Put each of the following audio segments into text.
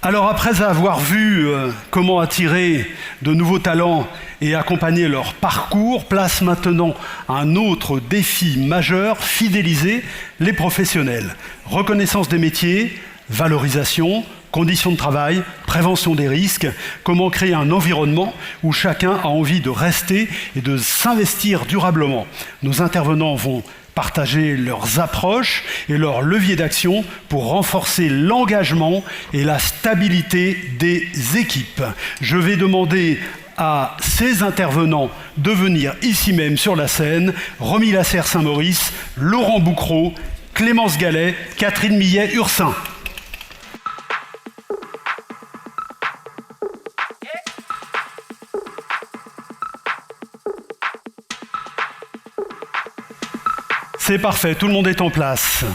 Alors après avoir vu comment attirer de nouveaux talents et accompagner leur parcours, place maintenant un autre défi majeur, fidéliser les professionnels. Reconnaissance des métiers, valorisation, conditions de travail, prévention des risques, comment créer un environnement où chacun a envie de rester et de s'investir durablement. Nos intervenants vont partager leurs approches et leurs leviers d'action pour renforcer l'engagement et la stabilité des équipes. Je vais demander à ces intervenants de venir ici même sur la scène, Romy Lasserre-Saint-Maurice, Laurent Boucreau, Clémence Gallet, Catherine Millet-Ursin. C'est parfait, tout le monde est en place.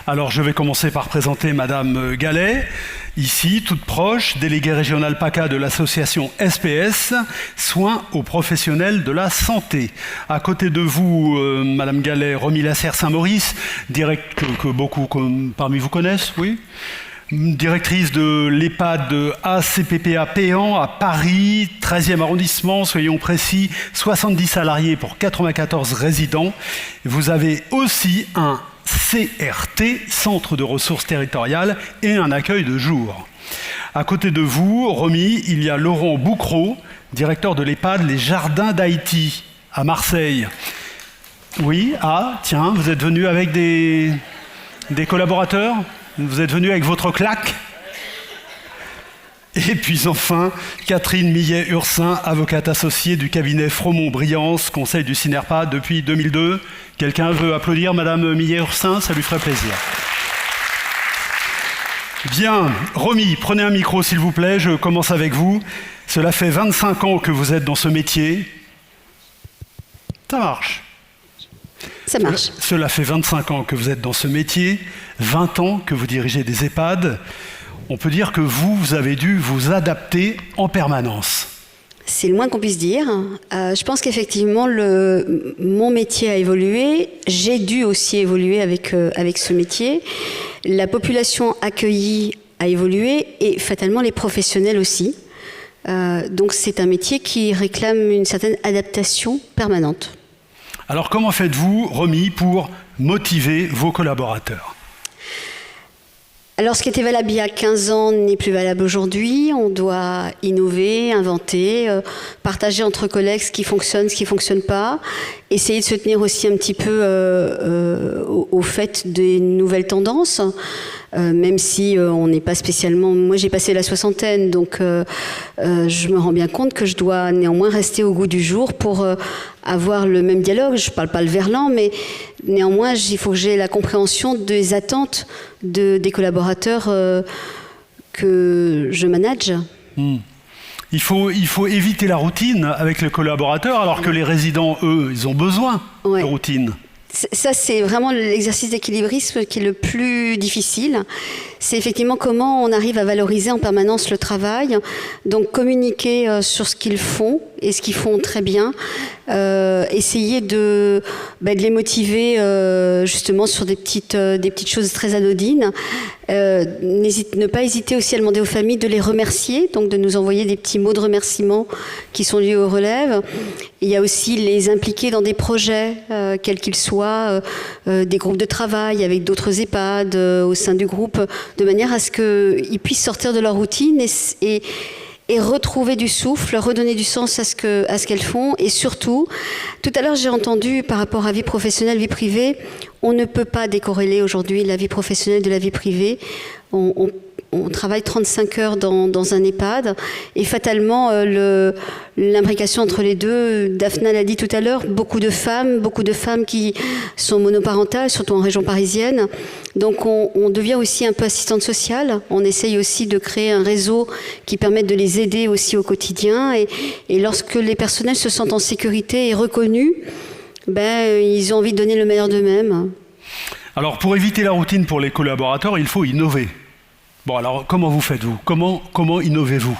Alors je vais commencer par présenter Madame Gallet, ici, toute proche, déléguée régionale PACA de l'association SPS, Soins aux professionnels de la santé. À côté de vous, Madame Gallet, Romy Lasserre-Saint-Maurice, que beaucoup parmi vous connaissent, oui. Directrice de l'EHPAD ACPPA Péan à Paris, 13e arrondissement, soyons précis, 70 salariés pour 94 résidents. Vous avez aussi un CRT, Centre de ressources territoriales, et un accueil de jour. À côté de vous, Romy, il y a Laurent Boucreau, directeur de l'EHPAD Les Jardins d'Haïti à Marseille. Oui, tiens, vous êtes venu avec des collaborateurs ? Vous êtes venu avec votre claque. Et puis enfin, Catherine Millet-Ursin, avocate associée du cabinet Fromont-Briance, conseil du CINERPA depuis 2002. Quelqu'un veut applaudir Madame Millet-Ursin? Ça lui ferait plaisir. Bien, Romy, prenez un micro s'il vous plaît, je commence avec vous. Cela fait 25 ans que vous êtes dans ce métier. Ça marche. Ça marche. Cela fait 25 ans que vous êtes dans ce métier, 20 ans que vous dirigez des EHPAD. On peut dire que vous avez dû vous adapter en permanence. C'est le moins qu'on puisse dire. Je pense qu'effectivement, mon métier a évolué. J'ai dû aussi évoluer avec ce métier. La population accueillie a évolué et fatalement les professionnels aussi. Donc c'est un métier qui réclame une certaine adaptation permanente. Alors comment faites-vous, Romy, pour motiver vos collaborateurs ? Alors ce qui était valable il y a 15 ans n'est plus valable aujourd'hui. On doit innover, inventer, partager entre collègues ce qui fonctionne, ce qui ne fonctionne pas. Essayer de se tenir aussi un petit peu au fait des nouvelles tendances. Même si on n'est pas spécialement... Moi, j'ai passé la soixantaine, donc je me rends bien compte que je dois néanmoins rester au goût du jour pour avoir le même dialogue. Je ne parle pas le verlan, mais néanmoins, il faut que j'ai la compréhension des attentes des collaborateurs que je manage. Il faut éviter la routine avec les collaborateurs, alors que les résidents, eux, ils ont besoin de routine. Ça, c'est vraiment l'exercice d'équilibrisme qui est le plus difficile. C'est effectivement comment on arrive à valoriser en permanence le travail, donc communiquer sur ce qu'ils font et ce qu'ils font très bien, essayer de les motiver justement sur des petites choses très anodines. Ne pas hésiter aussi à demander aux familles de les remercier, donc de nous envoyer des petits mots de remerciement qui sont liés aux relèves. Il y a aussi les impliquer dans des projets, quels qu'ils soient, des groupes de travail avec d'autres EHPAD au sein du groupe, de manière à ce qu'ils puissent sortir de leur routine et retrouver du souffle, redonner du sens à ce qu'elles font. Et surtout, tout à l'heure j'ai entendu par rapport à vie professionnelle, vie privée, on ne peut pas décorréler aujourd'hui la vie professionnelle de la vie privée. On travaille 35 heures dans un EHPAD et fatalement l'imbrication entre les deux, Daphna l'a dit tout à l'heure, beaucoup de femmes qui sont monoparentales, surtout en région parisienne. Donc on devient aussi un peu assistante sociale. On essaye aussi de créer un réseau qui permette de les aider aussi au quotidien. Et lorsque les personnels se sentent en sécurité et reconnus, ils ont envie de donner le meilleur d'eux-mêmes. Alors pour éviter la routine pour les collaborateurs, il faut innover. Bon, alors, comment vous faites-vous ? Comment innovez-vous ?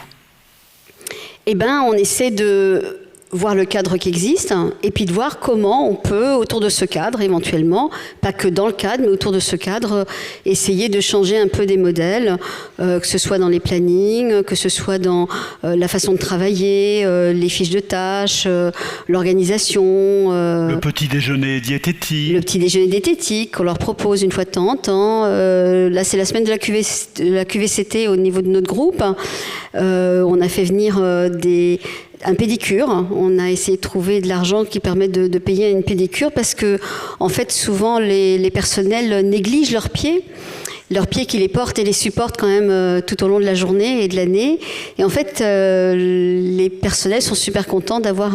On essaie de voir le cadre qui existe, et puis de voir comment on peut, autour de ce cadre éventuellement, pas que dans le cadre, mais autour de ce cadre, essayer de changer un peu des modèles, que ce soit dans les plannings, que ce soit dans la façon de travailler, les fiches de tâches, l'organisation. Le petit déjeuner diététique. Le petit déjeuner diététique qu'on leur propose une fois de temps en temps. Là, c'est la semaine de la QVCT au niveau de notre groupe. On a fait venir un pédicure. On a essayé de trouver de l'argent qui permet de payer une pédicure parce que, en fait, souvent, les personnels négligent leurs pieds qui les portent et les supportent quand même tout au long de la journée et de l'année. Et en fait, les personnels sont super contents d'avoir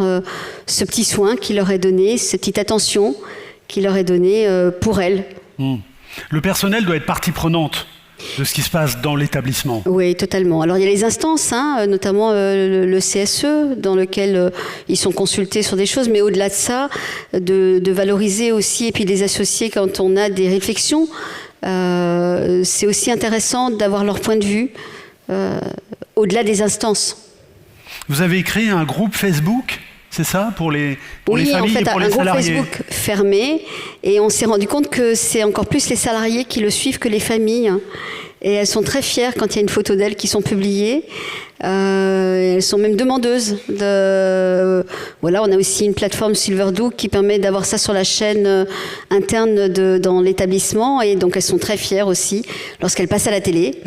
ce petit soin qui leur est donné, cette petite attention qui leur est donnée pour elles. Le personnel doit être partie prenante de ce qui se passe dans l'établissement. Oui, totalement. Alors, il y a les instances, notamment le CSE, dans lequel ils sont consultés sur des choses, mais au-delà de ça, de valoriser aussi, et puis les associer quand on a des réflexions. C'est aussi intéressant d'avoir leur point de vue, au-delà des instances. Vous avez créé un groupe Facebook ? C'est ça, pour les familles en fait, et pour les salariés. un groupe Facebook fermé, et on s'est rendu compte que c'est encore plus les salariés qui le suivent que les familles. Et elles sont très fières quand il y a une photo d'elles qui sont publiées. Elles sont même demandeuses. Voilà, on a aussi une plateforme Silverdo qui permet d'avoir ça sur la chaîne interne dans l'établissement, et donc elles sont très fières aussi lorsqu'elles passent à la télé.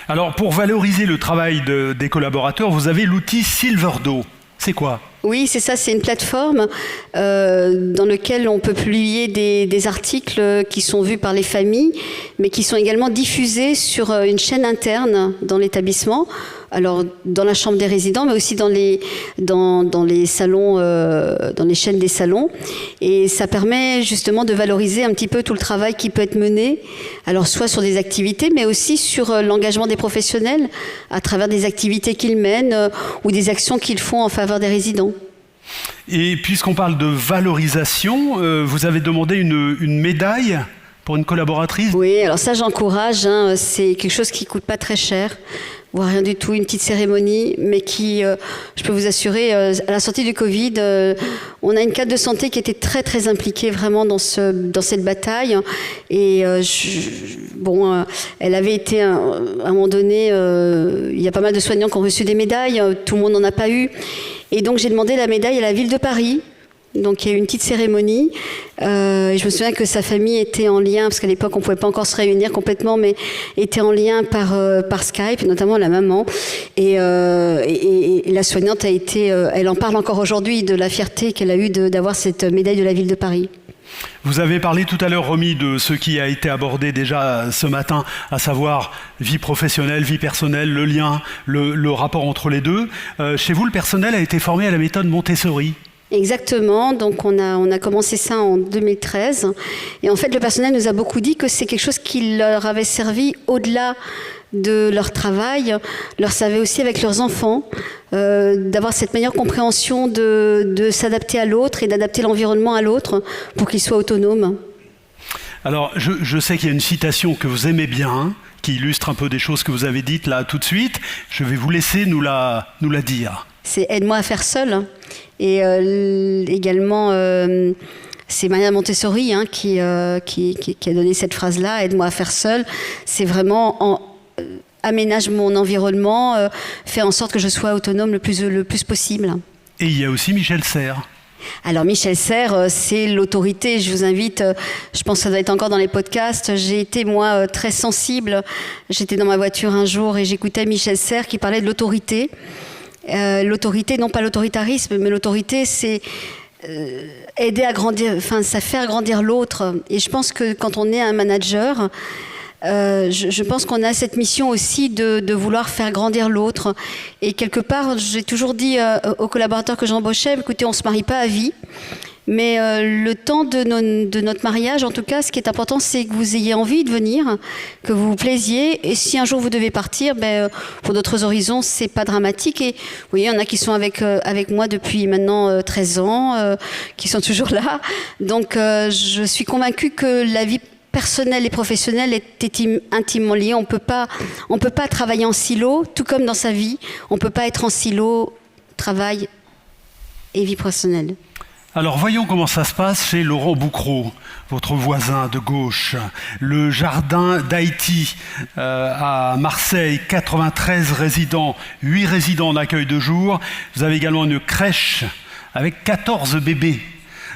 Alors, pour valoriser le travail des collaborateurs, vous avez l'outil Silverdo. C'est quoi ? Oui, c'est ça, c'est une plateforme dans laquelle on peut publier des articles qui sont vus par les familles, mais qui sont également diffusés sur une chaîne interne dans l'établissement. Alors, dans la chambre des résidents, mais aussi dans les salons, dans les chaînes des salons. Et ça permet justement de valoriser un petit peu tout le travail qui peut être mené, alors soit sur des activités, mais aussi sur l'engagement des professionnels à travers des activités qu'ils mènent ou des actions qu'ils font en faveur des résidents. Et puisqu'on parle de valorisation, vous avez demandé une médaille pour une collaboratrice ? Oui, alors ça j'encourage, c'est quelque chose qui ne coûte pas très cher, voire rien du tout, une petite cérémonie, mais qui, je peux vous assurer, à la sortie du Covid, on a une cadre de santé qui était très très impliquée vraiment dans cette bataille, et elle avait été à un moment donné, il y a pas mal de soignants qui ont reçu des médailles, tout le monde n'en a pas eu, et donc j'ai demandé la médaille à la ville de Paris. Donc il y a eu une petite cérémonie. Je me souviens que sa famille était en lien, parce qu'à l'époque on ne pouvait pas encore se réunir complètement, mais était en lien par Skype, notamment la maman. Et la soignante elle en parle encore aujourd'hui de la fierté qu'elle a eue d'avoir cette médaille de la ville de Paris. Vous avez parlé tout à l'heure, Romy, de ce qui a été abordé déjà ce matin, à savoir vie professionnelle, vie personnelle, le lien, le rapport entre les deux. Chez vous, le personnel a été formé à la méthode Montessori. Exactement, donc on a commencé ça en 2013, et en fait le personnel nous a beaucoup dit que c'est quelque chose qui leur avait servi au-delà de leur travail, leur servait aussi avec leurs enfants, d'avoir cette meilleure compréhension de s'adapter à l'autre et d'adapter l'environnement à l'autre pour qu'ils soient autonomes. Alors je sais qu'il y a une citation que vous aimez bien, qui illustre un peu des choses que vous avez dites là tout de suite, je vais vous laisser nous la dire. C'est « Aide-moi à faire seul ». Et également, c'est Maria Montessori qui a donné cette phrase-là, « Aide-moi à faire seul ». C'est vraiment aménage mon environnement, fais en sorte que je sois autonome le plus possible. Et il y a aussi Michel Serres. Alors Michel Serres, c'est l'autorité. Je vous invite, je pense que ça doit être encore dans les podcasts. J'ai été moi très sensible. J'étais dans ma voiture un jour et j'écoutais Michel Serres qui parlait de l'autorité. L'autorité, non pas l'autoritarisme, mais l'autorité, c'est aider à grandir, enfin, ça fait grandir l'autre. Et je pense que quand on est un manager, je pense qu'on a cette mission aussi de vouloir faire grandir l'autre. Et quelque part, j'ai toujours dit aux collaborateurs que j'embauchais, écoutez, on ne se marie pas à vie. Mais le temps de notre mariage, en tout cas, ce qui est important, c'est que vous ayez envie de venir, que vous vous plaisiez. Et si un jour vous devez partir, pour d'autres horizons, c'est pas dramatique. Et vous voyez, il y en a qui sont avec moi depuis maintenant 13 ans, qui sont toujours là. Donc, je suis convaincue que la vie personnelle et professionnelle est intimement liée. On peut pas travailler en silo, tout comme dans sa vie. On peut pas être en silo, travail et vie personnelle. Alors voyons comment ça se passe chez Laurent Boucrault, votre voisin de gauche. Le jardin d'Haïti à Marseille, 93 résidents, 8 résidents en accueil de jour. Vous avez également une crèche avec 14 bébés.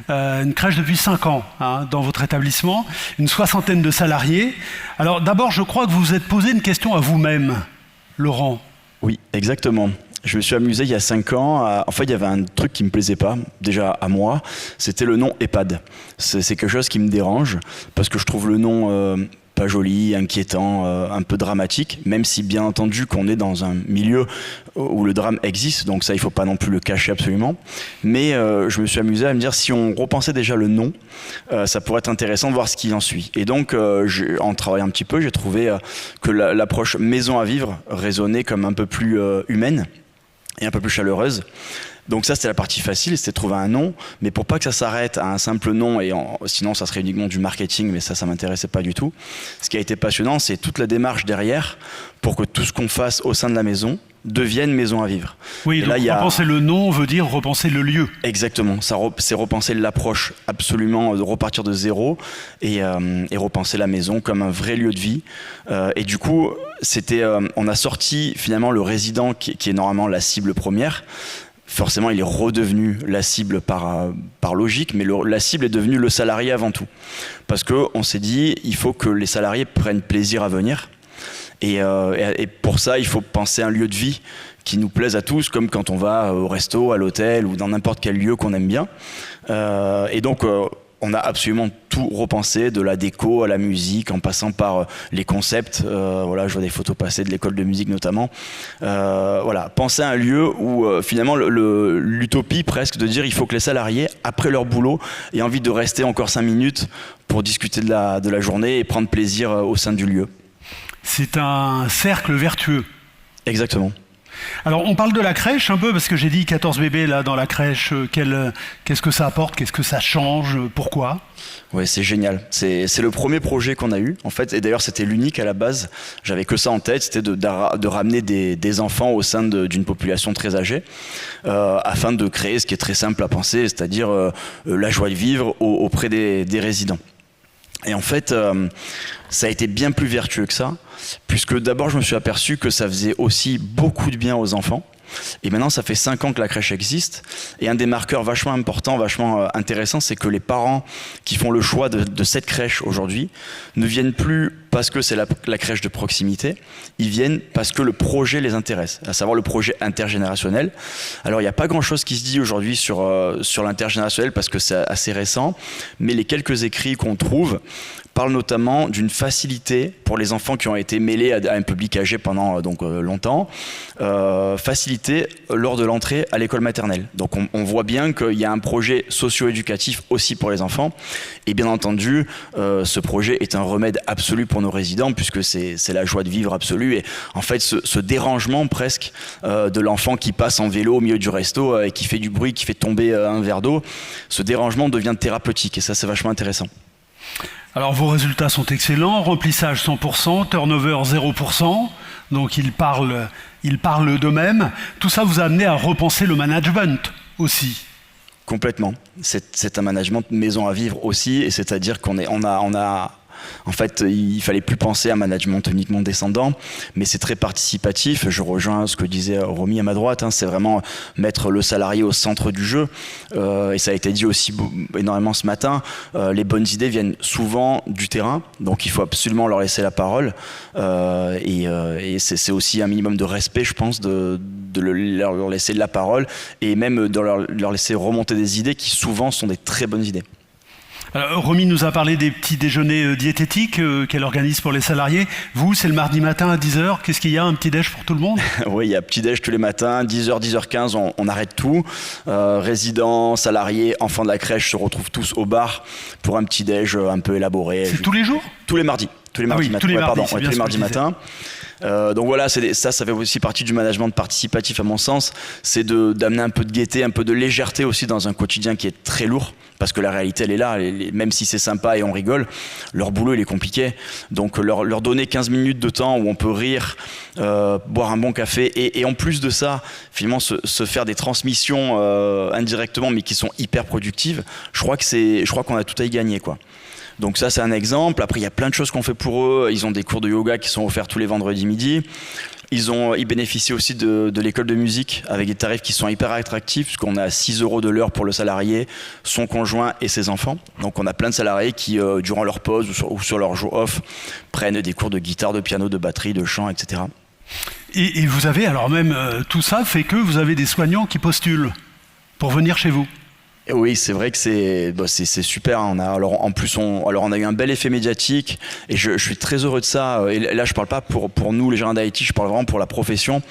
Une crèche depuis 5 ans dans votre établissement, une 60aine de salariés. Alors d'abord, je crois que vous vous êtes posé une question à vous-même, Laurent. Oui, exactement. Je me suis amusé il y a 5 ans. En fait, il y avait un truc qui me plaisait pas, déjà à moi, c'était le nom EHPAD. C'est quelque chose qui me dérange, parce que je trouve le nom pas joli, inquiétant, un peu dramatique, même si bien entendu qu'on est dans un milieu où le drame existe, donc ça il faut pas non plus le cacher absolument. Mais je me suis amusé à me dire, si on repensait déjà le nom, ça pourrait être intéressant de voir ce qui en suit. Et donc en travaillant un petit peu, j'ai trouvé que l'approche maison à vivre résonnait comme un peu plus humaine et un peu plus chaleureuse. Donc ça, c'était la partie facile, c'était de trouver un nom. Mais pour pas que ça s'arrête à un simple nom, sinon ça serait uniquement du marketing, mais ça m'intéressait pas du tout. Ce qui a été passionnant, c'est toute la démarche derrière pour que tout ce qu'on fasse au sein de la maison devienne maison à vivre. Oui, et donc là, repenser le nom veut dire repenser le lieu. Exactement, c'est repenser l'approche, absolument, de repartir de zéro et repenser la maison comme un vrai lieu de vie. Et du coup, on a sorti finalement le résident qui est normalement la cible première. Forcément, il est redevenu la cible par logique, mais la cible est devenue le salarié avant tout. Parce qu'on s'est dit, il faut que les salariés prennent plaisir à venir. Et pour ça, il faut penser à un lieu de vie qui nous plaise à tous, comme quand on va au resto, à l'hôtel ou dans n'importe quel lieu qu'on aime bien. Et donc, on a absolument tout repensé, de la déco à la musique, en passant par les concepts. Voilà, je vois des photos passer de l'école de musique notamment. Voilà, penser à un lieu où finalement l'utopie presque de dire il faut que les salariés, après leur boulot, aient envie de rester encore 5 minutes pour discuter de la journée et prendre plaisir au sein du lieu. C'est un cercle vertueux. Exactement. Alors, on parle de la crèche un peu, parce que j'ai dit 14 bébés là dans la crèche. Qu'est-ce que ça apporte? Qu'est-ce que ça change? Pourquoi? Ouais, c'est génial. C'est le premier projet qu'on a eu, en fait. Et d'ailleurs, c'était l'unique à la base. J'avais que ça en tête, c'était de ramener des enfants au sein d'une population très âgée, afin de créer ce qui est très simple à penser, c'est-à-dire la joie de vivre auprès des résidents. Et en fait, ça a été bien plus vertueux que ça, puisque d'abord je me suis aperçu que ça faisait aussi beaucoup de bien aux enfants. Et maintenant, ça fait 5 ans que la crèche existe. Et un des marqueurs vachement importants, vachement intéressant, c'est que les parents qui font le choix de cette crèche aujourd'hui ne viennent plus parce que c'est la crèche de proximité, ils viennent parce que le projet les intéresse, à savoir le projet intergénérationnel. Alors, il n'y a pas grand-chose qui se dit aujourd'hui sur l'intergénérationnel parce que c'est assez récent, mais les quelques écrits qu'on trouve parlent notamment d'une facilité pour les enfants qui ont été mêlés à un public âgé pendant longtemps, facilité lors de l'entrée à l'école maternelle. Donc on voit bien qu'il y a un projet socio-éducatif aussi pour les enfants, et bien entendu ce projet est un remède absolu pour nos résidents, puisque c'est la joie de vivre absolue. Et en fait ce dérangement presque de l'enfant qui passe en vélo au milieu du resto et qui fait du bruit, qui fait tomber un verre d'eau, ce dérangement devient thérapeutique, et ça c'est vachement intéressant. Alors vos résultats sont excellents, remplissage 100%, turnover 0%, donc ils parlent d'eux-mêmes. Tout ça vous a amené à repenser le management aussi. Complètement. C'est un management maison à vivre aussi, et c'est-à-dire en fait, il fallait plus penser à un management uniquement descendant, mais c'est très participatif. Je rejoins ce que disait Romy à ma droite, c'est vraiment mettre le salarié au centre du jeu. Et ça a été dit aussi énormément ce matin, les bonnes idées viennent souvent du terrain, donc il faut absolument leur laisser la parole. Et c'est aussi un minimum de respect, je pense, de leur laisser de la parole, et même de leur laisser remonter des idées qui souvent sont des très bonnes idées. Alors, Romy nous a parlé des petits déjeuners diététiques qu'elle organise pour les salariés. Vous, c'est le mardi matin à 10h. Qu'est-ce qu'il y a, un petit déj pour tout le monde? Oui, il y a petit déj tous les matins, 10h, 10h15, on arrête tout. Résidents, salariés, enfants de la crèche se retrouvent tous au bar pour un petit déj un peu élaboré. C'est tous les jours? Tous les mardis. Tous les mardis matins. Tous les mardis matins. Donc voilà, ça fait aussi partie du management participatif à mon sens, c'est d'amener un peu de gaieté, un peu de légèreté aussi dans un quotidien qui est très lourd, parce que la réalité elle est là, même si c'est sympa et on rigole, leur boulot il est compliqué, donc leur donner 15 minutes de temps où on peut rire, boire un bon café et en plus de ça, finalement se faire des transmissions indirectement mais qui sont hyper productives, je crois qu'on a tout à y gagner, quoi. Donc ça c'est un exemple. Après il y a plein de choses qu'on fait pour eux. Ils ont des cours de yoga qui sont offerts tous les vendredis midi. Ils bénéficient aussi de l'école de musique avec des tarifs qui sont hyper attractifs puisqu'on a 6 € de l'heure pour le salarié, son conjoint et ses enfants. Donc on a plein de salariés qui durant leur pause ou sur leur jour off prennent des cours de guitare, de piano, de batterie, de chant, etc. Et vous avez alors même tout ça fait que vous avez des soignants qui postulent pour venir chez vous. Oui, c'est vrai que c'est super. On a eu un bel effet médiatique et je suis très heureux de ça. Et là, je parle pas pour nous, les gérants d'IT, je parle vraiment pour la profession.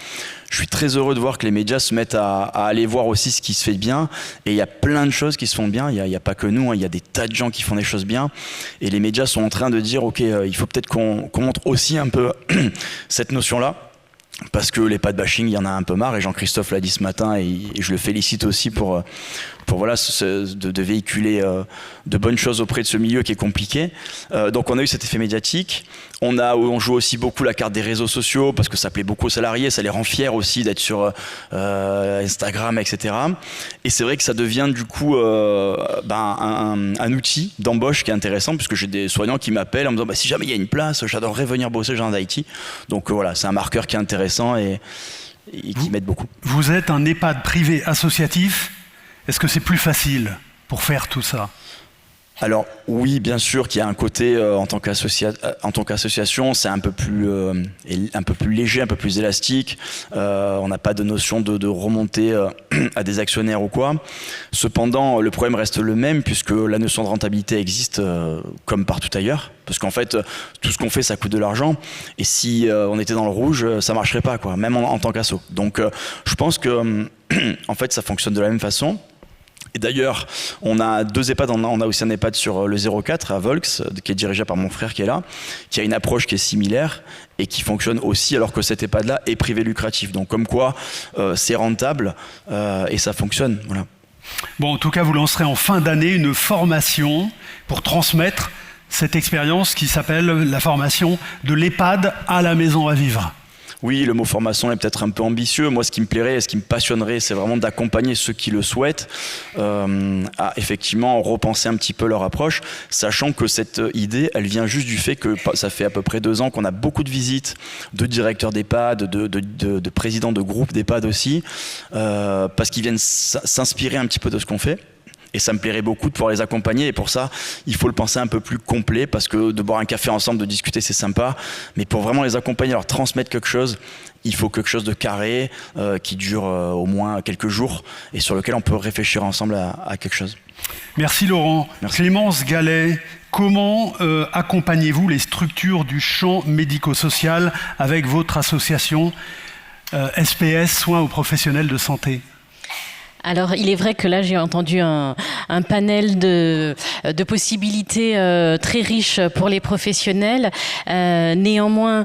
Je suis très heureux de voir que les médias se mettent à aller voir aussi ce qui se fait bien. Et il y a plein de choses qui se font bien. Il y a pas que nous, il y a des tas de gens qui font des choses bien. Et les médias sont en train de dire, ok, il faut peut-être qu'on montre aussi un peu cette notion-là. Parce que les pas de bashing, il y en a un peu marre, et Jean-Christophe l'a dit ce matin, et je le félicite aussi pour voilà, de véhiculer de bonnes choses auprès de ce milieu qui est compliqué. Donc on a eu cet effet médiatique. On joue aussi beaucoup la carte des réseaux sociaux, parce que ça plaît beaucoup aux salariés, ça les rend fiers aussi d'être sur Instagram, etc. Et c'est vrai que ça devient du coup un outil d'embauche qui est intéressant, puisque j'ai des soignants qui m'appellent en me disant si jamais il y a une place, j'adorerais venir bosser dans l'IT. Donc voilà, c'est un marqueur qui est intéressant et qui m'aide beaucoup. Vous êtes un EHPAD privé associatif. Est-ce que c'est plus facile pour faire tout ça ? Alors oui, bien sûr qu'il y a un côté en tant qu'association, c'est un peu plus léger, un peu plus élastique. On n'a pas de notion de remonter à des actionnaires ou quoi. Cependant, le problème reste le même puisque la notion de rentabilité existe comme partout ailleurs. Parce qu'en fait, tout ce qu'on fait, ça coûte de l'argent. Et si on était dans le rouge, ça marcherait pas, quoi, même en tant qu'asso. Donc je pense que en fait, ça fonctionne de la même façon. Et d'ailleurs, on a 2 EHPAD, on a aussi un EHPAD sur le 04 à Volx, qui est dirigé par mon frère qui est là, qui a une approche qui est similaire et qui fonctionne aussi, alors que cet EHPAD-là est privé lucratif. Donc comme quoi, c'est rentable et ça fonctionne. Voilà. Bon, en tout cas, vous lancerez en fin d'année une formation pour transmettre cette expérience qui s'appelle la formation de l'EHPAD à la maison à vivre. Oui, le mot formation est peut-être un peu ambitieux. Moi, ce qui me plairait et ce qui me passionnerait, c'est vraiment d'accompagner ceux qui le souhaitent à effectivement repenser un petit peu leur approche, sachant que cette idée, elle vient juste du fait que ça fait à peu près 2 ans qu'on a beaucoup de visites de directeurs d'EHPAD, de présidents de groupes d'EHPAD aussi, parce qu'ils viennent s'inspirer un petit peu de ce qu'on fait. Et ça me plairait beaucoup de pouvoir les accompagner, et pour ça, il faut le penser un peu plus complet, parce que de boire un café ensemble, de discuter, c'est sympa, mais pour vraiment les accompagner, leur transmettre quelque chose, il faut quelque chose de carré, qui dure au moins quelques jours, et sur lequel on peut réfléchir ensemble à quelque chose. Merci Laurent. Merci. Clémence Gallet, comment accompagnez-vous les structures du champ médico-social avec votre association SPS, Soins aux professionnels de santé ? Alors, il est vrai que là, j'ai entendu un panel de possibilités très riches pour les professionnels. Néanmoins,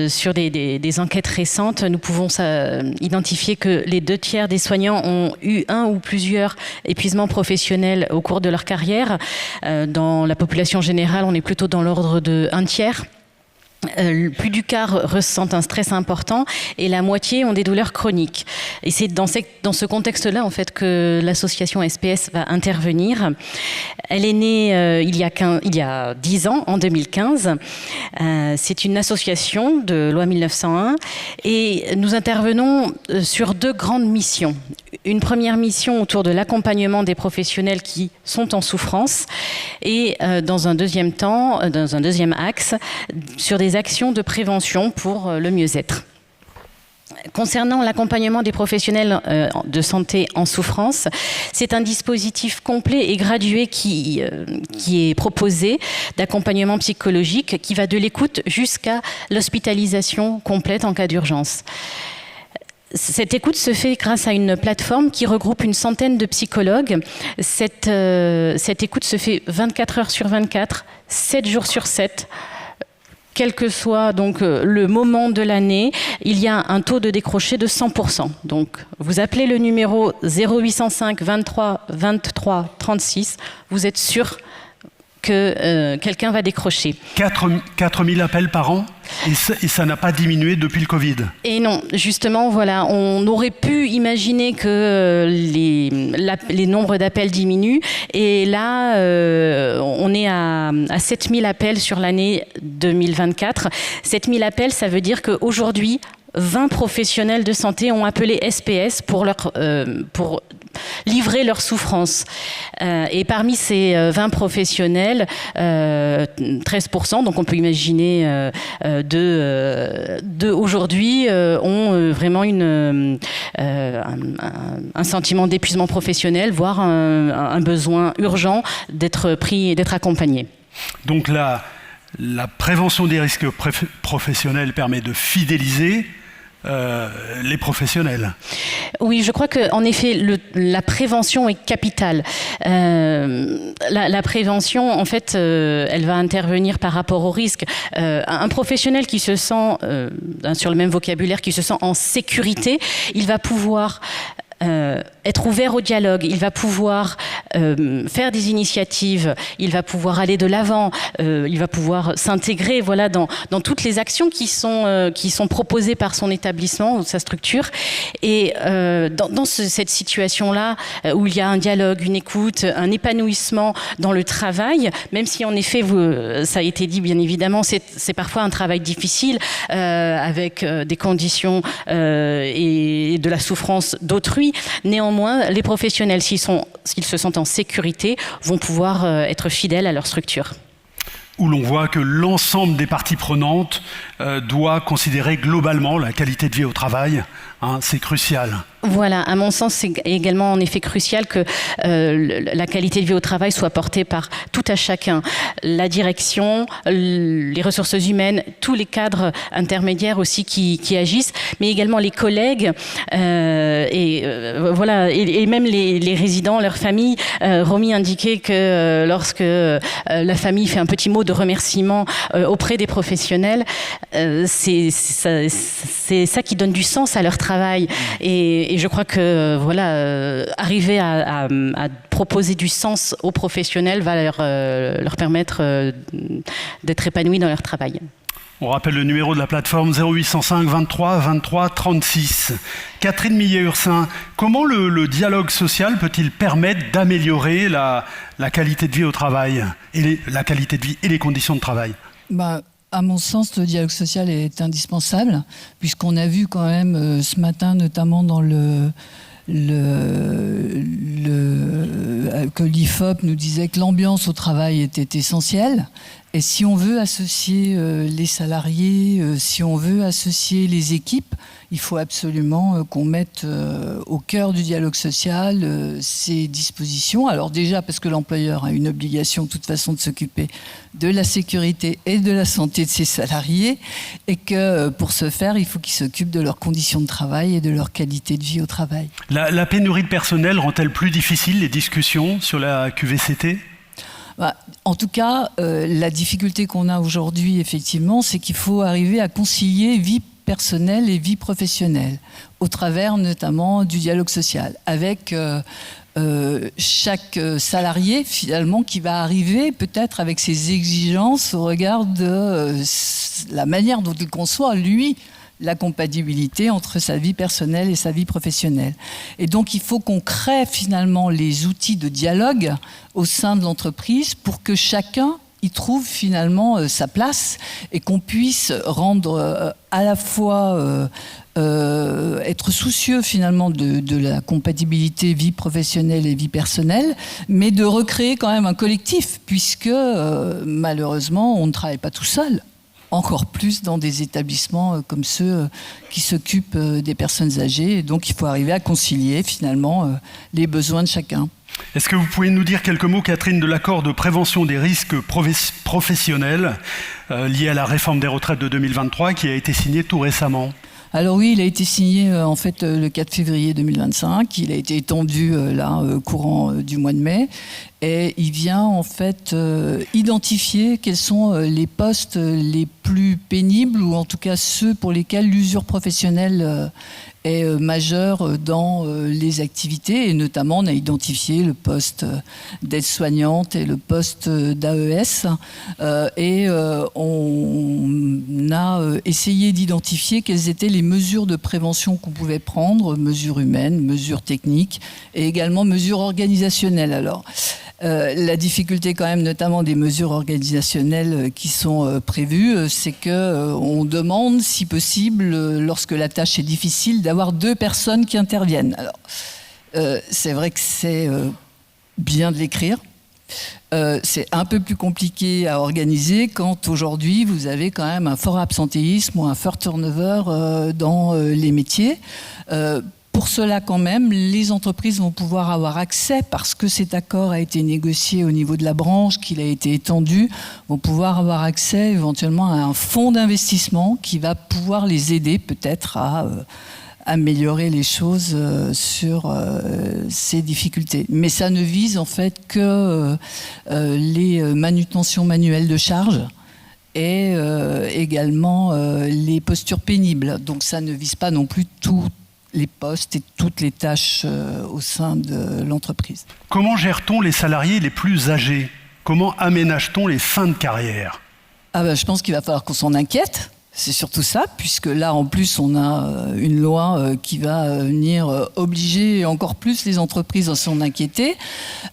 sur des enquêtes récentes, nous pouvons identifier que les 2/3 des soignants ont eu un ou plusieurs épuisements professionnels au cours de leur carrière. Dans la population générale, on est plutôt dans l'ordre de 1/3. Plus du quart ressentent un stress important et la moitié ont des douleurs chroniques. Et c'est dans ce contexte-là en fait que l'association SPS va intervenir. Elle est née il y a 10 ans, en 2015. C'est une association de loi 1901 et nous intervenons sur 2 grandes missions. Une première mission autour de l'accompagnement des professionnels qui sont en souffrance et dans un deuxième axe, sur des actions de prévention pour le mieux-être. Concernant l'accompagnement des professionnels de santé en souffrance, c'est un dispositif complet et gradué qui est proposé d'accompagnement psychologique qui va de l'écoute jusqu'à l'hospitalisation complète en cas d'urgence. Cette écoute se fait grâce à une plateforme qui regroupe une centaine de psychologues. Cette écoute se fait 24 heures sur 24, 7 jours sur 7, quel que soit donc le moment de l'année, il y a un taux de décroché de 100%. Donc, vous appelez le numéro 0805 23 23 36, vous êtes sûr que quelqu'un va décrocher. 4000 appels par an et ça n'a pas diminué depuis le Covid. Et non, justement, voilà, on aurait pu imaginer que les nombres d'appels diminuent. Et là, on est à 7000 appels sur l'année 2024. 7000 appels, ça veut dire qu'aujourd'hui, 20 professionnels de santé ont appelé SPS pour livrer leur souffrance. Et parmi ces 20 professionnels, 13%, donc on peut imaginer deux aujourd'hui, ont vraiment un sentiment d'épuisement professionnel, voire un besoin urgent d'être pris et d'être accompagné. Donc la prévention des risques professionnels permet de fidéliser les professionnels. Oui, je crois qu'en effet, la prévention est capitale. La prévention, en fait, elle va intervenir par rapport au risque. Un professionnel qui se sent, sur le même vocabulaire, qui se sent en sécurité, il va pouvoir être ouvert au dialogue, il va pouvoir faire des initiatives, il va pouvoir aller de l'avant, il va pouvoir s'intégrer dans toutes les actions qui sont proposées par son établissement ou sa structure. Et dans cette situation-là, où il y a un dialogue, une écoute, un épanouissement dans le travail, même si en effet, ça a été dit bien évidemment, c'est parfois un travail difficile, avec des conditions et de la souffrance d'autrui. Néanmoins, les professionnels, s'ils se sentent en sécurité, vont pouvoir être fidèles à leur structure. Où l'on voit que l'ensemble des parties prenantes doit considérer globalement la qualité de vie au travail. C'est crucial. Voilà, à mon sens, c'est également en effet crucial que la qualité de vie au travail soit portée par tout à chacun. La direction, les ressources humaines, tous les cadres intermédiaires aussi qui agissent, mais également les collègues et même les résidents, leurs familles. Romy indiquait que lorsque la famille fait un petit mot de remerciement auprès des professionnels, c'est ça qui donne du sens à leur travail. Et je crois que arriver à proposer du sens aux professionnels va leur permettre d'être épanouis dans leur travail. On rappelle le numéro de la plateforme 0805 23 23 36. Catherine Millet-Ursin, comment le dialogue social peut-il permettre d'améliorer la qualité de vie au travail et la qualité de vie et les conditions de travail ? À mon sens, le dialogue social est indispensable, puisqu'on a vu quand même ce matin, notamment dans que l'IFOP nous disait que l'ambiance au travail était essentielle. Et si on veut associer les salariés, si on veut associer les équipes, il faut absolument qu'on mette au cœur du dialogue social ces dispositions. Alors déjà parce que l'employeur a une obligation de toute façon de s'occuper de la sécurité et de la santé de ses salariés, et que pour ce faire, il faut qu'ils s'occupent de leurs conditions de travail et de leur qualité de vie au travail. La pénurie de personnel rend-elle plus difficile les discussions sur la QVCT ? En tout cas, la difficulté qu'on a aujourd'hui, effectivement, c'est qu'il faut arriver à concilier vie personnelle et vie professionnelle, au travers notamment du dialogue social, avec chaque salarié, finalement, qui va arriver peut-être avec ses exigences au regard de la manière dont il conçoit, lui, la compatibilité entre sa vie personnelle et sa vie professionnelle. Et donc, il faut qu'on crée finalement les outils de dialogue au sein de l'entreprise pour que chacun y trouve finalement sa place et qu'on puisse rendre à la fois être soucieux finalement de la compatibilité vie professionnelle et vie personnelle, mais de recréer quand même un collectif, puisque malheureusement, on ne travaille pas tout seul. Encore plus dans des établissements comme ceux qui s'occupent des personnes âgées. Et donc, il faut arriver à concilier, finalement, les besoins de chacun. Est-ce que vous pouvez nous dire quelques mots, Catherine, de l'accord de prévention des risques professionnels lié à la réforme des retraites de 2023 qui a été signé tout récemment ? Alors oui, il a été signé en fait le 4 février 2025. Il a été étendu courant du mois de mai. Et il vient en fait identifier quels sont les postes les plus pénibles, ou en tout cas ceux pour lesquels l'usure professionnelle est majeure dans les activités. Et notamment, on a identifié le poste d'aide-soignante et le poste d'AES. On a essayé d'identifier quelles étaient les mesures de prévention qu'on pouvait prendre, mesures humaines, mesures techniques, et également mesures organisationnelles. Alors, la difficulté quand même, notamment des mesures organisationnelles qui sont prévues, c'est qu'on demande, si possible, lorsque la tâche est difficile, d'avoir 2 personnes qui interviennent. Alors, c'est vrai que c'est bien de l'écrire. C'est un peu plus compliqué à organiser quand aujourd'hui vous avez quand même un fort absentéisme ou un fort turnover dans les métiers. Pour cela, quand même, les entreprises vont pouvoir avoir accès, parce que cet accord a été négocié au niveau de la branche, qu'il a été étendu, vont pouvoir avoir accès éventuellement à un fonds d'investissement qui va pouvoir les aider peut-être à améliorer les choses sur ces difficultés. Mais ça ne vise en fait que les manutentions manuelles de charge et également les postures pénibles. Donc ça ne vise pas non plus tous les postes et toutes les tâches au sein de l'entreprise. Comment gère-t-on les salariés les plus âgés? Comment aménage-t-on les fins de carrière? Je pense qu'il va falloir qu'on s'en inquiète. C'est surtout ça, puisque là, en plus, on a une loi qui va venir obliger encore plus les entreprises à s'en inquiéter.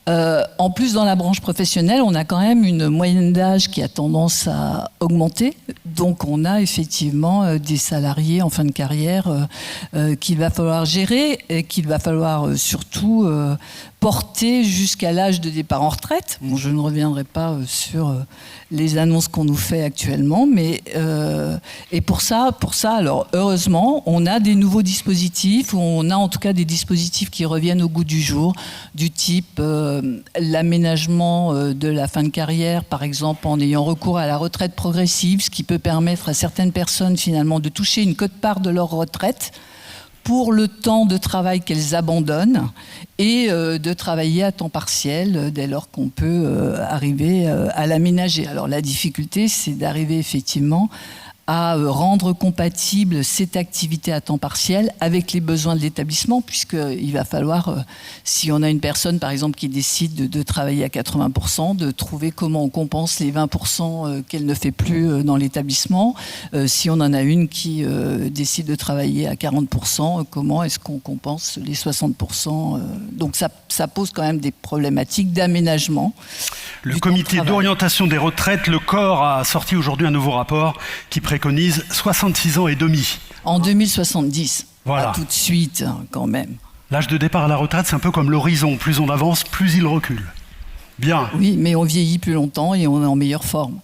En plus, dans la branche professionnelle, on a quand même une moyenne d'âge qui a tendance à augmenter. Donc, on a effectivement des salariés en fin de carrière qu'il va falloir gérer et qu'il va falloir surtout porter jusqu'à l'âge de départ en retraite. Bon, je ne reviendrai pas sur les annonces qu'on nous fait actuellement, mais et pour ça, alors heureusement, on a des nouveaux dispositifs, ou on a en tout cas des dispositifs qui reviennent au goût du jour, du type l'aménagement de la fin de carrière, par exemple en ayant recours à la retraite progressive, ce qui peut permettre à certaines personnes finalement de toucher une quote-part de leur retraite pour le temps de travail qu'elles abandonnent, et de travailler à temps partiel dès lors qu'on peut arriver à l'aménager. Alors la difficulté, c'est d'arriver effectivement à rendre compatible cette activité à temps partiel avec les besoins de l'établissement, puisqu'il va falloir, si on a une personne par exemple qui décide de travailler à 80%, de trouver comment on compense les 20% qu'elle ne fait plus dans l'établissement. Si on en a une qui décide de travailler à 40%, comment est-ce qu'on compense les 60%? Donc ça pose quand même des problématiques d'aménagement. Le comité d'orientation des retraites, le COR, a sorti aujourd'hui un nouveau rapport qui préconise 66 ans et demi. En 2070, voilà. Pas tout de suite quand même. L'âge de départ à la retraite, c'est un peu comme l'horizon. Plus on avance, plus il recule. Bien. Oui, mais on vieillit plus longtemps et on est en meilleure forme.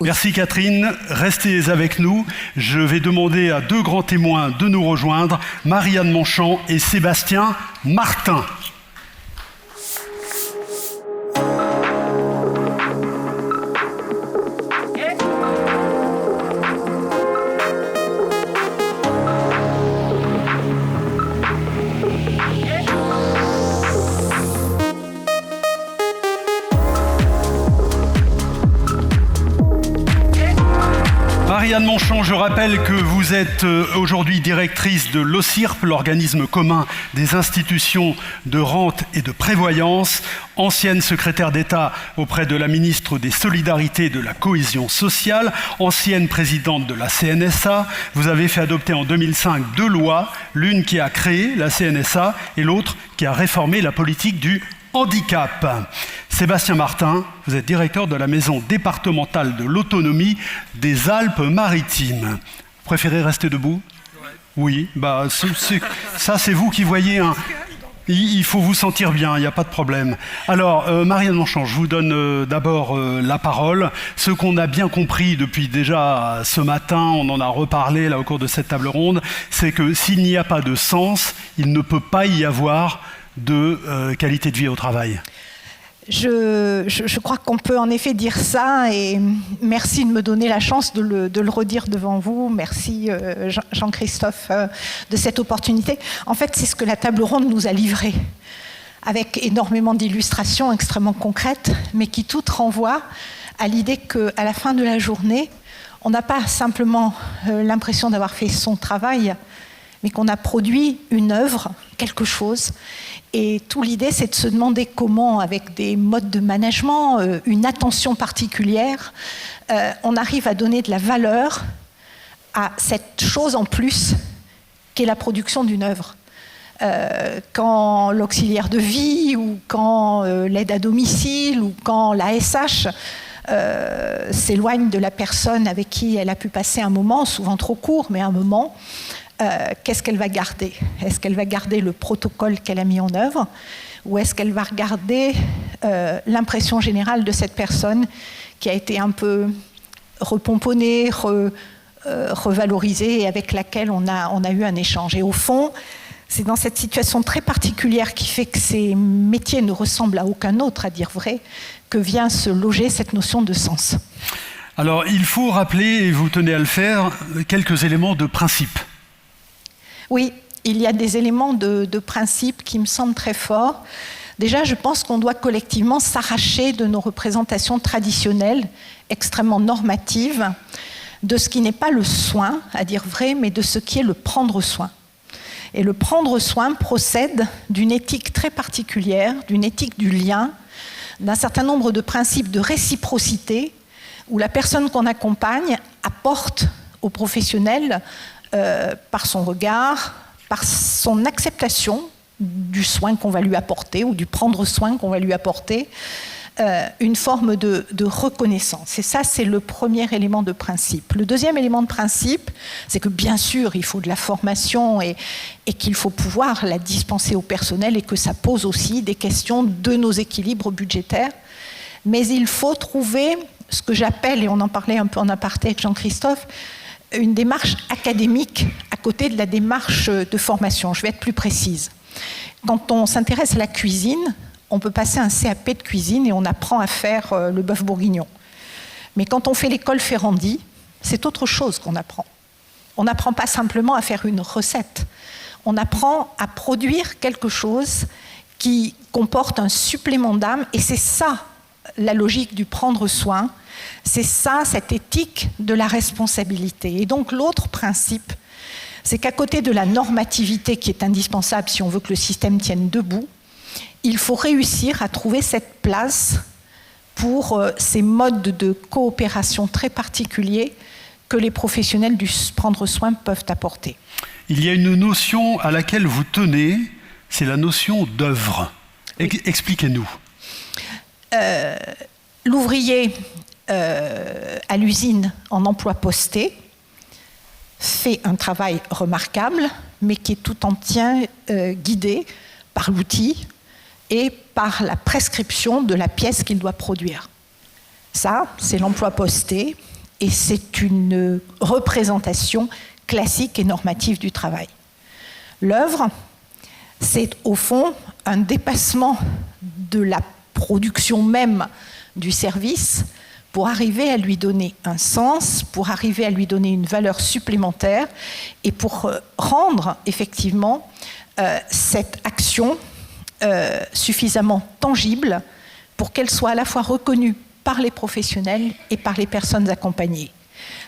Merci Catherine, restez avec nous. Je vais demander à 2 grands témoins de nous rejoindre, Marianne Monchamp et Sébastien Martin. Marianne Monchamp, je rappelle que vous êtes aujourd'hui directrice de l'OCIRP, l'organisme commun des institutions de rente et de prévoyance, ancienne secrétaire d'État auprès de la ministre des Solidarités et de la Cohésion sociale, ancienne présidente de la CNSA. Vous avez fait adopter en 2005 2 lois, l'une qui a créé la CNSA et l'autre qui a réformé la politique du handicap. Sébastien Martin, vous êtes directeur de la Maison départementale de l'autonomie des Alpes-Maritimes. Vous préférez rester debout? Oui, ça c'est vous qui voyez. Il faut vous sentir bien, il n'y a pas de problème. Alors, Marianne Monchamp, je vous donne d'abord la parole. Ce qu'on a bien compris depuis déjà ce matin, on en a reparlé là au cours de cette table ronde, c'est que s'il n'y a pas de sens, il ne peut pas y avoir de qualité de vie au travail. Je crois qu'on peut en effet dire ça, et merci de me donner la chance de le redire devant vous. Merci Jean-Christophe de cette opportunité. En fait, c'est ce que la table ronde nous a livré. avec énormément d'illustrations extrêmement concrètes, mais qui toutes renvoient à l'idée qu'à la fin de la journée, on n'a pas simplement l'impression d'avoir fait son travail, mais qu'on a produit une œuvre, quelque chose. Et toute l'idée, c'est de se demander comment, avec des modes de management, une attention particulière, on arrive à donner de la valeur à cette chose en plus qu'est la production d'une œuvre. Quand l'auxiliaire de vie, ou quand l'aide à domicile, ou quand l'ASH s'éloigne de la personne avec qui elle a pu passer un moment, souvent trop court, mais un moment, qu'est-ce qu'elle va garder? Est-ce qu'elle va garder le protocole qu'elle a mis en œuvre, ou est-ce qu'elle va regarder l'impression générale de cette personne qui a été un peu repomponnée, revalorisée, et avec laquelle on a eu un échange? Et au fond, c'est dans cette situation très particulière qui fait que ces métiers ne ressemblent à aucun autre, à dire vrai, que vient se loger cette notion de sens. Alors, il faut rappeler, et vous tenez à le faire, quelques éléments de principe. Oui, il y a des éléments de principe qui me semblent très forts. Déjà, je pense qu'on doit collectivement s'arracher de nos représentations traditionnelles, extrêmement normatives, de ce qui n'est pas le soin, à dire vrai, mais de ce qui est le prendre soin. Et le prendre soin procède d'une éthique très particulière, d'une éthique du lien, d'un certain nombre de principes de réciprocité, où la personne qu'on accompagne apporte au professionnel, par son regard, par son acceptation du soin qu'on va lui apporter, ou du prendre soin qu'on va lui apporter, une forme de reconnaissance. Et ça, c'est le premier élément de principe. Le deuxième élément de principe, c'est que bien sûr, il faut de la formation et qu'il faut pouvoir la dispenser au personnel, et que ça pose aussi des questions de nos équilibres budgétaires. Mais il faut trouver ce que j'appelle, et on en parlait un peu en aparté avec Jean-Christophe, une démarche académique à côté de la démarche de formation. Je vais être plus précise. Quand on s'intéresse à la cuisine, on peut passer un CAP de cuisine et on apprend à faire le bœuf bourguignon. Mais quand on fait l'école Ferrandi, c'est autre chose qu'on apprend. On n'apprend pas simplement à faire une recette. On apprend à produire quelque chose qui comporte un supplément d'âme, et c'est ça la logique du prendre soin, c'est ça cette éthique de la responsabilité. Et donc l'autre principe, c'est qu'à côté de la normativité qui est indispensable si on veut que le système tienne debout, il faut réussir à trouver cette place pour ces modes de coopération très particuliers que les professionnels du prendre soin peuvent apporter. Il y a une notion à laquelle vous tenez, c'est la notion d'œuvre. Oui. Expliquez-nous. L'ouvrier à l'usine en emploi posté fait un travail remarquable, mais qui est tout entier guidé par l'outil et par la prescription de la pièce qu'il doit produire. Ça, c'est l'emploi posté, et c'est une représentation classique et normative du travail. L'œuvre, c'est au fond un dépassement de la production même du service pour arriver à lui donner un sens, pour arriver à lui donner une valeur supplémentaire, et pour rendre effectivement cette action suffisamment tangible pour qu'elle soit à la fois reconnue par les professionnels et par les personnes accompagnées.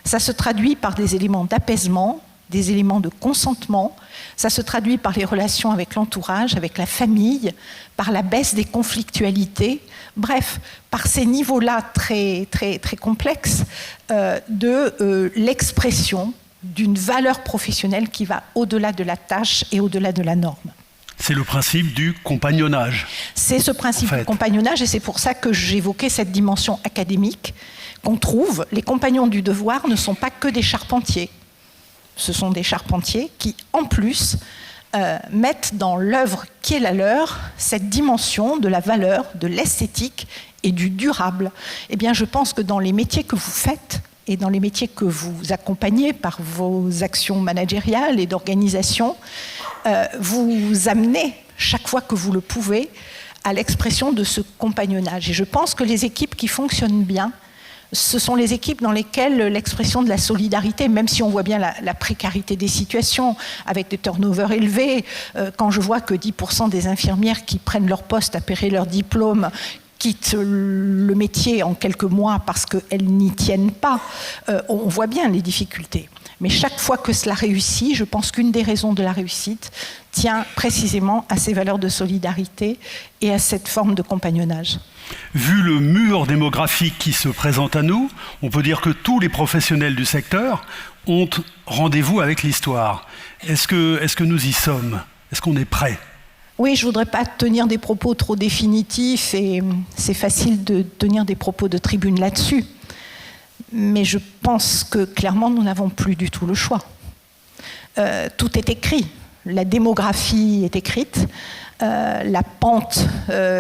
Ça se traduit par des éléments d'apaisement, des éléments de consentement, ça se traduit par les relations avec l'entourage, avec la famille, par la baisse des conflictualités, bref, par ces niveaux-là très, très, très complexes de l'expression d'une valeur professionnelle qui va au-delà de la tâche et au-delà de la norme. C'est le principe du compagnonnage. C'est ce principe du compagnonnage, et c'est pour ça que j'évoquais cette dimension académique qu'on trouve. Les compagnons du devoir ne sont pas que des charpentiers. Ce sont des charpentiers qui, en plus, mettent dans l'œuvre qui est la leur cette dimension de la valeur, de l'esthétique et du durable. Eh bien, je pense que dans les métiers que vous faites et dans les métiers que vous accompagnez par vos actions managériales et d'organisation, vous amenez, chaque fois que vous le pouvez, à l'expression de ce compagnonnage. Et je pense que les équipes qui fonctionnent bien Ce sont les équipes dans lesquelles l'expression de la solidarité, même si on voit bien la précarité des situations, avec des turnovers élevés, quand je vois que 10% des infirmières qui prennent leur poste après leur diplôme quittent le métier en quelques mois parce qu'elles n'y tiennent pas, on voit bien les difficultés. Mais chaque fois que cela réussit, je pense qu'une des raisons de la réussite tient précisément à ces valeurs de solidarité et à cette forme de compagnonnage. Vu le mur démographique qui se présente à nous, on peut dire que tous les professionnels du secteur ont rendez-vous avec l'histoire. Est-ce que nous y sommes? Est-ce qu'on est prêts? Oui, je ne voudrais pas tenir des propos trop définitifs et c'est facile de tenir des propos de tribune là-dessus. Mais je pense que clairement, nous n'avons plus du tout le choix. Tout est écrit. La démographie est écrite. La pente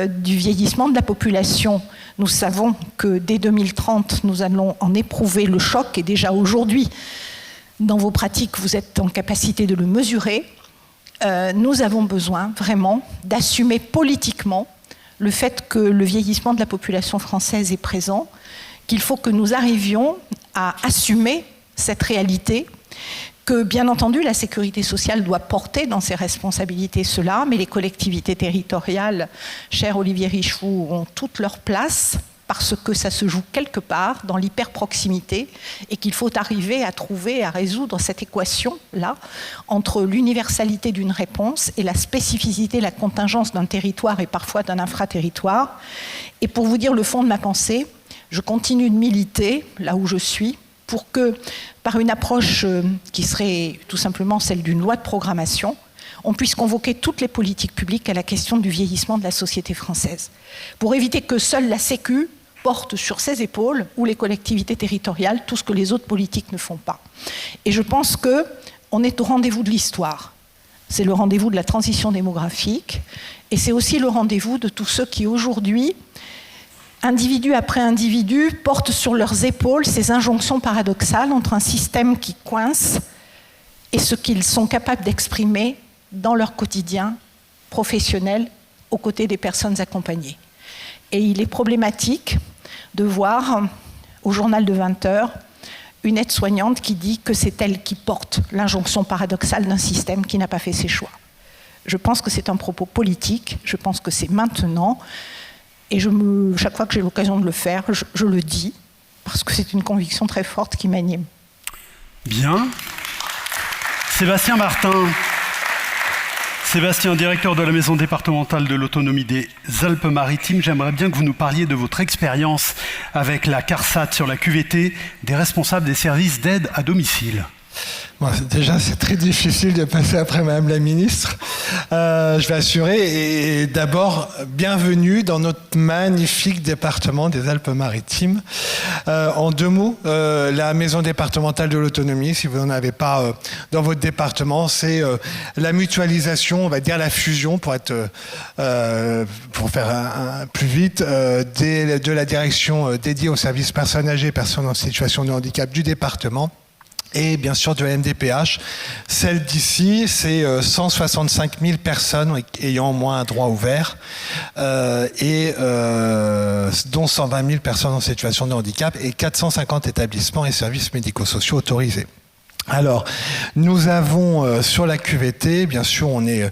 du vieillissement de la population, nous savons que dès 2030, nous allons en éprouver le choc. Et déjà aujourd'hui, dans vos pratiques, vous êtes en capacité de le mesurer. Nous avons besoin vraiment d'assumer politiquement le fait que le vieillissement de la population française est présent, qu'il faut que nous arrivions à assumer cette réalité, que bien entendu la sécurité sociale doit porter dans ses responsabilités cela, mais les collectivités territoriales, cher Olivier Richevoux, ont toute leur place parce que ça se joue quelque part dans l'hyper-proximité et qu'il faut arriver à trouver, à résoudre cette équation-là entre l'universalité d'une réponse et la spécificité, la contingence d'un territoire et parfois d'un infraterritoire. Et pour vous dire le fond de ma pensée, je continue de militer là où je suis pour que, par une approche qui serait tout simplement celle d'une loi de programmation, on puisse convoquer toutes les politiques publiques à la question du vieillissement de la société française, pour éviter que seule la Sécu porte sur ses épaules, ou les collectivités territoriales, tout ce que les autres politiques ne font pas. Et je pense qu'on est au rendez-vous de l'histoire. C'est le rendez-vous de la transition démographique, et c'est aussi le rendez-vous de tous ceux qui aujourd'hui, individu après individu, portent sur leurs épaules ces injonctions paradoxales entre un système qui coince et ce qu'ils sont capables d'exprimer dans leur quotidien professionnel aux côtés des personnes accompagnées. Et il est problématique de voir au journal de 20h une aide-soignante qui dit que c'est elle qui porte l'injonction paradoxale d'un système qui n'a pas fait ses choix. Je pense que c'est un propos politique, je pense que c'est maintenant, et chaque fois que j'ai l'occasion de le faire, je le dis, parce que c'est une conviction très forte qui m'anime. Bien. Sébastien Martin. Sébastien, directeur de la Maison départementale de l'autonomie des Alpes-Maritimes, j'aimerais bien que vous nous parliez de votre expérience avec la CARSAT sur la QVT des responsables des services d'aide à domicile. Bon, déjà, c'est très difficile de passer après Madame la Ministre. Je vais assurer. Et d'abord, bienvenue dans notre magnifique département des Alpes-Maritimes. En deux mots, la Maison départementale de l'autonomie, si vous n'en avez pas dans votre département, c'est la mutualisation, on va dire la fusion, pour faire plus vite, de la direction dédiée aux services personnes âgées et personnes en situation de handicap du département. Et bien sûr de la MDPH. Celle d'ici, c'est 165 000 personnes ayant au moins un droit ouvert, dont 120 000 personnes en situation de handicap et 450 établissements et services médico-sociaux autorisés. Alors, nous avons sur la QVT, bien sûr, on est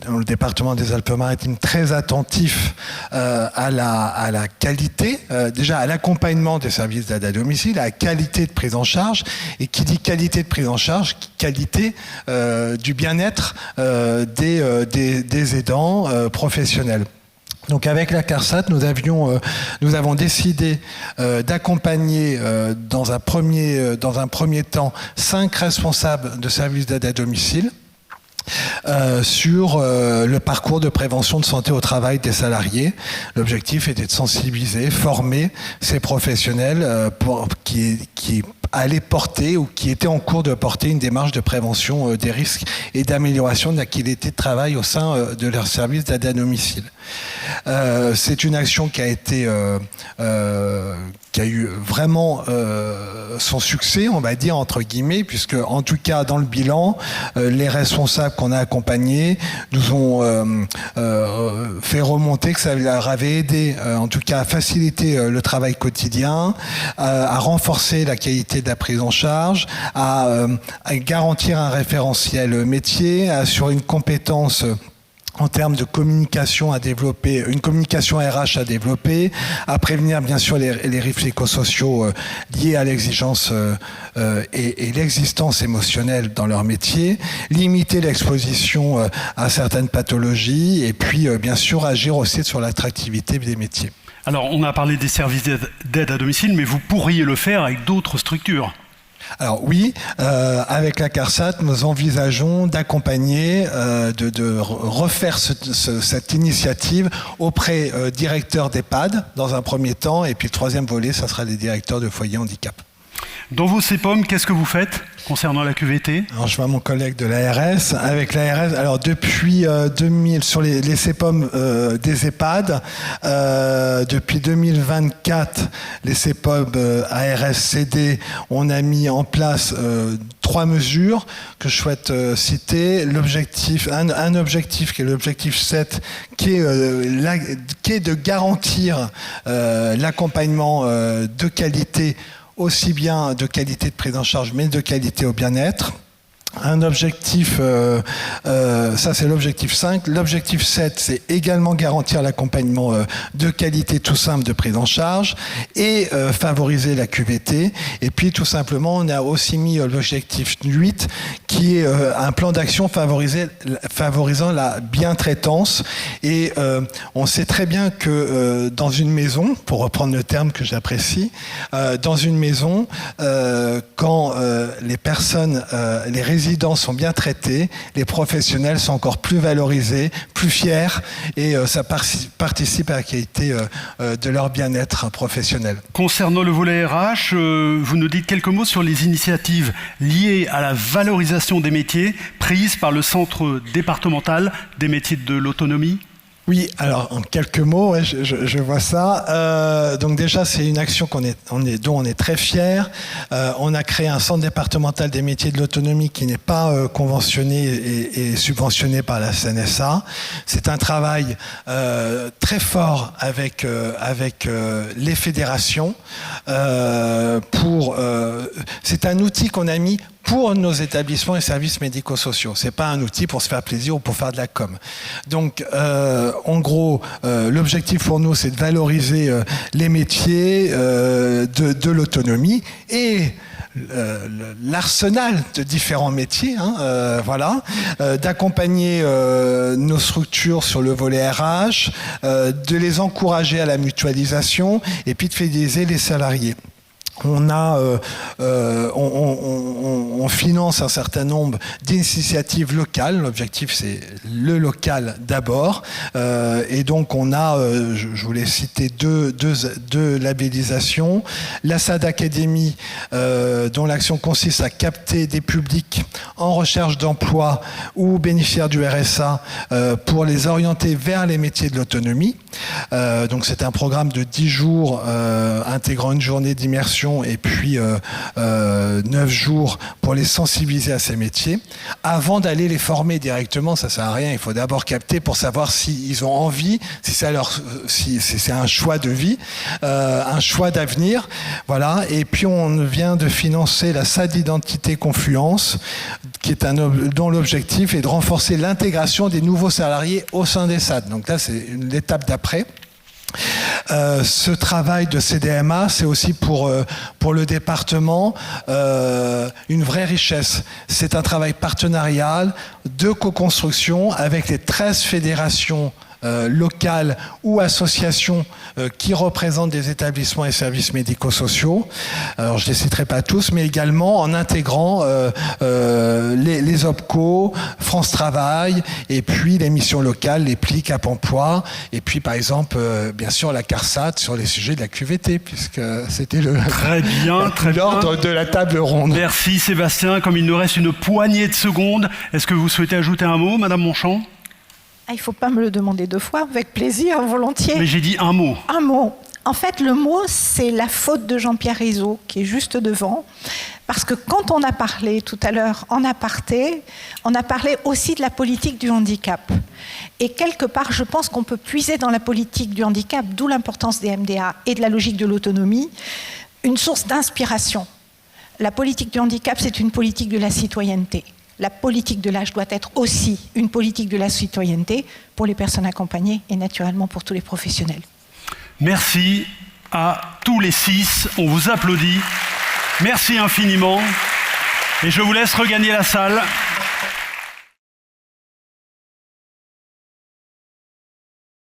dans le département des Alpes-Maritimes très attentif à la qualité, déjà à l'accompagnement des services d'aide à domicile, à la qualité de prise en charge, et qui dit qualité de prise en charge, qualité du bien-être des aidants professionnels. Donc avec la CARSAT, nous avons décidé d'accompagner dans un premier temps 5 responsables de services d'aide à domicile sur le parcours de prévention de santé au travail des salariés. L'objectif était de sensibiliser, former ces professionnels qui allaient porter ou qui étaient en cours de porter une démarche de prévention des risques et d'amélioration de la qualité de travail au sein de leur service d'aide à domicile. C'est une action qui a été qui a eu vraiment son succès, on va dire entre guillemets, puisque en tout cas dans le bilan, les responsables qu'on a accompagnés nous ont fait remonter que ça leur avait aidé, en tout cas à faciliter le travail quotidien, à renforcer la qualité de la prise en charge, à garantir un référentiel métier, à assurer une compétence en termes de communication à développer, une communication RH à développer, à prévenir bien sûr les risques psychosociaux liés à l'exigence et l'existence émotionnelle dans leur métier, limiter l'exposition à certaines pathologies et puis bien sûr agir aussi sur l'attractivité des métiers. Alors on a parlé des services d'aide à domicile, mais vous pourriez le faire avec d'autres structures. Alors oui, avec la CARSAT, nous envisageons d'accompagner, de refaire cette initiative auprès directeurs d'EHPAD dans un premier temps, et puis le troisième volet, ça sera les directeurs de foyers handicap. Dans vos CEPOM, qu'est-ce que vous faites concernant la QVT? Alors, je vois mon collègue de l'ARS. Avec l'ARS, alors depuis 2000, sur les CEPOM des EHPAD, depuis 2024, les CEPOM ARS-CD, on a mis en place 3 mesures que je souhaite citer. L'objectif, un objectif qui est l'objectif 7, qui est de garantir l'accompagnement de qualité, aussi bien de qualité de prise en charge, mais de qualité au bien-être. Un objectif, ça c'est l'objectif 5. L'objectif 7, c'est également garantir l'accompagnement de qualité tout simple de prise en charge et favoriser la QVT. Et puis tout simplement, on a aussi mis l'objectif 8, qui est un plan d'action favorisant la bientraitance. Et on sait très bien que dans une maison, pour reprendre le terme que j'apprécie, dans une maison, quand les personnes, les résidents sont bien traités, les professionnels sont encore plus valorisés, plus fiers, et ça participe à la qualité de leur bien-être professionnel. Concernant le volet RH, vous nous dites quelques mots sur les initiatives liées à la valorisation des métiers prises par le Centre départemental des métiers de l'autonomie? Oui, alors en quelques mots, ouais, je vois ça. Donc déjà, c'est une action dont on est très fiers. On a créé un centre départemental des métiers de l'autonomie qui n'est pas conventionné et subventionné par la CNSA. C'est un travail très fort avec les fédérations. C'est un outil qu'on a mis pour nos établissements et services médico-sociaux. C'est pas un outil pour se faire plaisir ou pour faire de la com. Donc, en gros, l'objectif pour nous, c'est de valoriser les métiers de l'autonomie et l'arsenal de différents métiers, voilà, d'accompagner nos structures sur le volet RH, de les encourager à la mutualisation et puis de fidéliser les salariés. On finance un certain nombre d'initiatives locales. L'objectif, c'est le local d'abord. Et donc, on a, je voulais citer deux labellisations. La SAD Academy, dont l'action consiste à capter des publics en recherche d'emploi ou bénéficiaires du RSA pour les orienter vers les métiers de l'autonomie. Donc, c'est un programme de 10 jours intégrant une journée d'immersion et puis 9 jours pour les sensibiliser à ces métiers. Avant d'aller les former directement, ça ne sert à rien. Il faut d'abord capter pour savoir s'ils ont envie, si c'est un choix de vie, un choix d'avenir. Voilà. Et puis on vient de financer la SAD Identité Confluence, qui est dont l'objectif est de renforcer l'intégration des nouveaux salariés au sein des SAD. Donc là, c'est l'étape d'après. Ce travail de CDMA, c'est aussi pour le département une vraie richesse. C'est un travail partenarial de co-construction avec les 13 fédérations locales ou associations qui représentent des établissements et services médico-sociaux. Alors je ne les citerai pas tous, mais également en intégrant les OPCO, France Travail, et puis les missions locales, les PLI, Cap Emploi, et puis par exemple, bien sûr, la CARSAT sur les sujets de la QVT, puisque c'était l'ordre de la table ronde. Merci Sébastien. Comme il nous reste une poignée de secondes, est-ce que vous souhaitez ajouter un mot, Madame Monchamp ? il ne faut pas me le demander 2 fois, avec plaisir, volontiers. Mais j'ai dit un mot. Un mot. En fait, le mot, c'est la faute de Jean-Pierre Rizzo, qui est juste devant. Parce que quand on a parlé tout à l'heure en aparté, on a parlé aussi de la politique du handicap. Et quelque part, je pense qu'on peut puiser dans la politique du handicap, d'où l'importance des MDA et de la logique de l'autonomie, une source d'inspiration. La politique du handicap, c'est une politique de la citoyenneté. La politique de l'âge doit être aussi une politique de la citoyenneté pour les personnes accompagnées et naturellement pour tous les professionnels. Merci à tous les 6. On vous applaudit. Merci infiniment. Et je vous laisse regagner la salle.